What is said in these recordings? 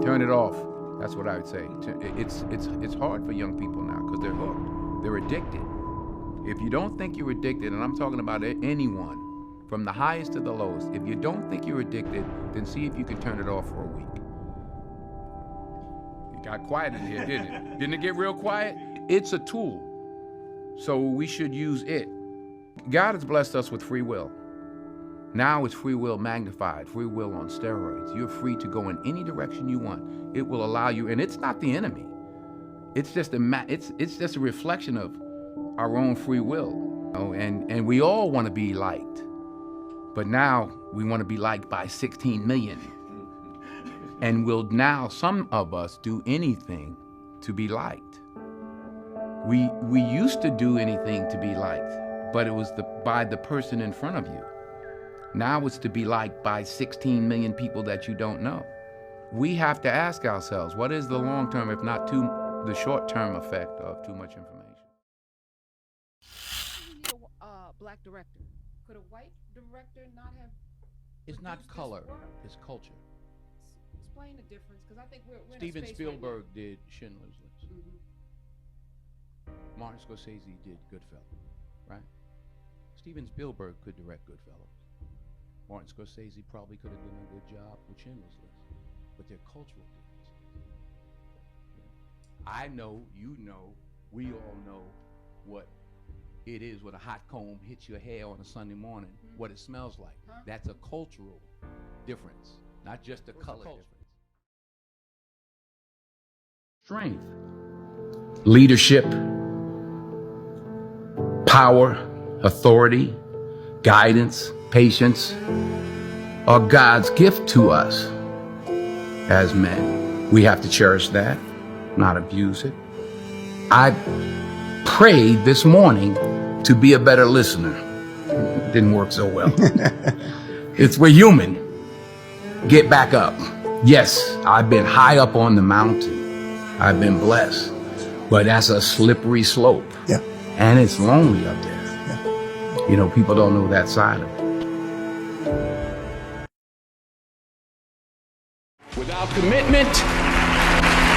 Turn it off. That's what I would say. It's hard for young people now because they're hooked. They're addicted. If you don't think you're addicted, and I'm talking about anyone, from the highest to the lowest, if you don't think you're addicted, then see if you can turn it off for a week. It got quiet in here, didn't it? Didn't it get real quiet? It's a tool, so we should use it. God has blessed us with free will. Now it's free will magnified, free will on steroids. You're free to go in any direction you want. It will allow you, and it's not the enemy. It's just it's just a reflection of our own free will. You know? And we all want to be liked. But now we want to be liked by 16 million. And will now some of us do anything to be liked. We used to do anything to be liked, but it was by the person in front of you. Now it's to be liked by 16 million people that you don't know. We have to ask ourselves, what is the long-term, if not the short-term effect of too much information? Black director. Could a white director not have? It's not color, it's culture. Explain the difference, because I think we're Steven in a space Spielberg right did Schindler's List. Martin Scorsese did Goodfellas, right? Steven Spielberg could direct Goodfellas. Martin Scorsese probably could have done a good job with Schindler's List, but they're cultural differences. I know, you know, we all know what it is when a hot comb hits your hair on a Sunday morning, what it smells like. That's a cultural difference, not just a color difference. Strength, leadership, power, authority, guidance, patience are God's gift to us as men. We have to cherish that, not abuse it. I prayed this morning to be a better listener. Didn't work so well. We're human. Get back up. Yes, I've been high up on the mountain. I've been blessed, but that's a slippery slope. Yeah. And it's lonely up there. Yeah. You know, people don't know that side of it. Without commitment,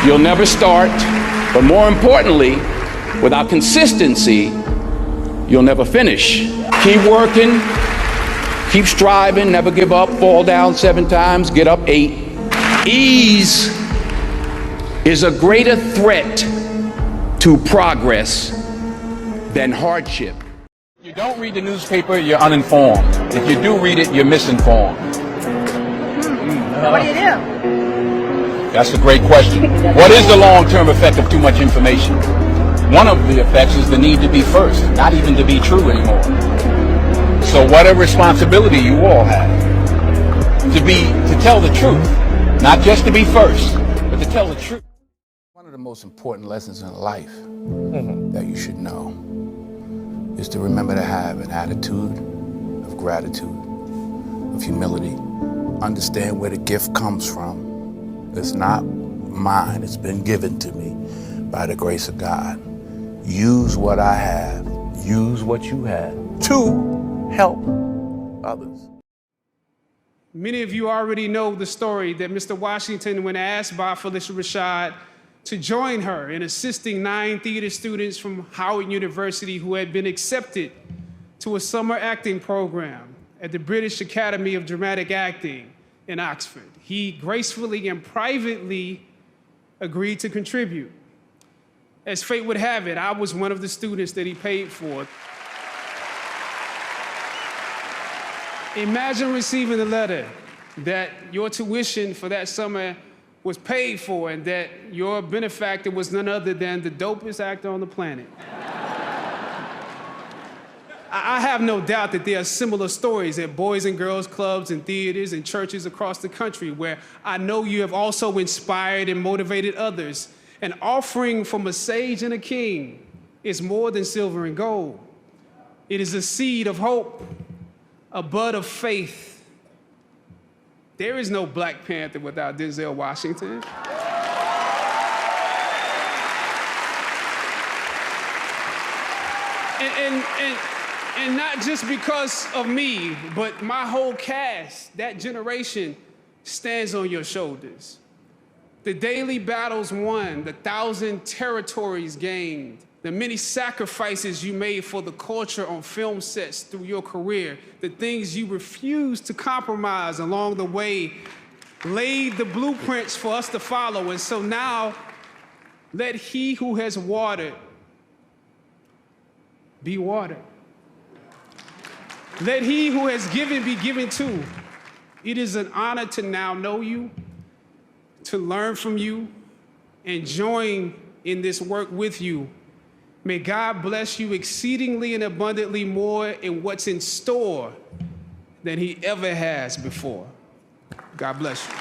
you'll never start. But more importantly, without consistency, you'll never finish. Keep working, keep striving, never give up, fall down 7 times, get up 8. Ease is a greater threat to progress than hardship. If you don't read the newspaper, you're uninformed. If you do read it, you're misinformed. So what do you do? That's a great question. What is the long-term effect of too much information? One of the effects is the need to be first, not even to be true anymore. So what a responsibility you all have to tell the truth, not just to be first, but to tell the truth. One of the most important lessons in life that you should know is to remember to have an attitude of gratitude, of humility. Understand where the gift comes from. It's not mine, it's been given to me by the grace of God. Use what I have, use what you have to help others. Many of you already know the story that Mr. Washington, when asked by Felicia Rashad to join her in assisting 9 theater students from Howard University who had been accepted to a summer acting program at the British Academy of Dramatic Acting in Oxford, he gracefully and privately agreed to contribute. As fate would have it, I was one of the students that he paid for. Imagine receiving a letter that your tuition for that summer was paid for and that your benefactor was none other than the dopest actor on the planet. I have no doubt that there are similar stories at boys and girls clubs and theaters and churches across the country where I know you have also inspired and motivated others. An offering from a sage and a king is more than silver and gold. It is a seed of hope, a bud of faith. There is no Black Panther without Denzel Washington. And not just because of me, but my whole cast, that generation stands on your shoulders. the daily battles won, the 1,000 territories gained, the many sacrifices you made for the culture on film sets through your career, the things you refused to compromise along the way, laid the blueprints for us to follow. And so now, let he who has watered be watered. Let he who has given be given too. It is an honor to now know you, to learn from you, and join in this work with you. May God bless you exceedingly and abundantly more in what's in store than he ever has before. God bless you.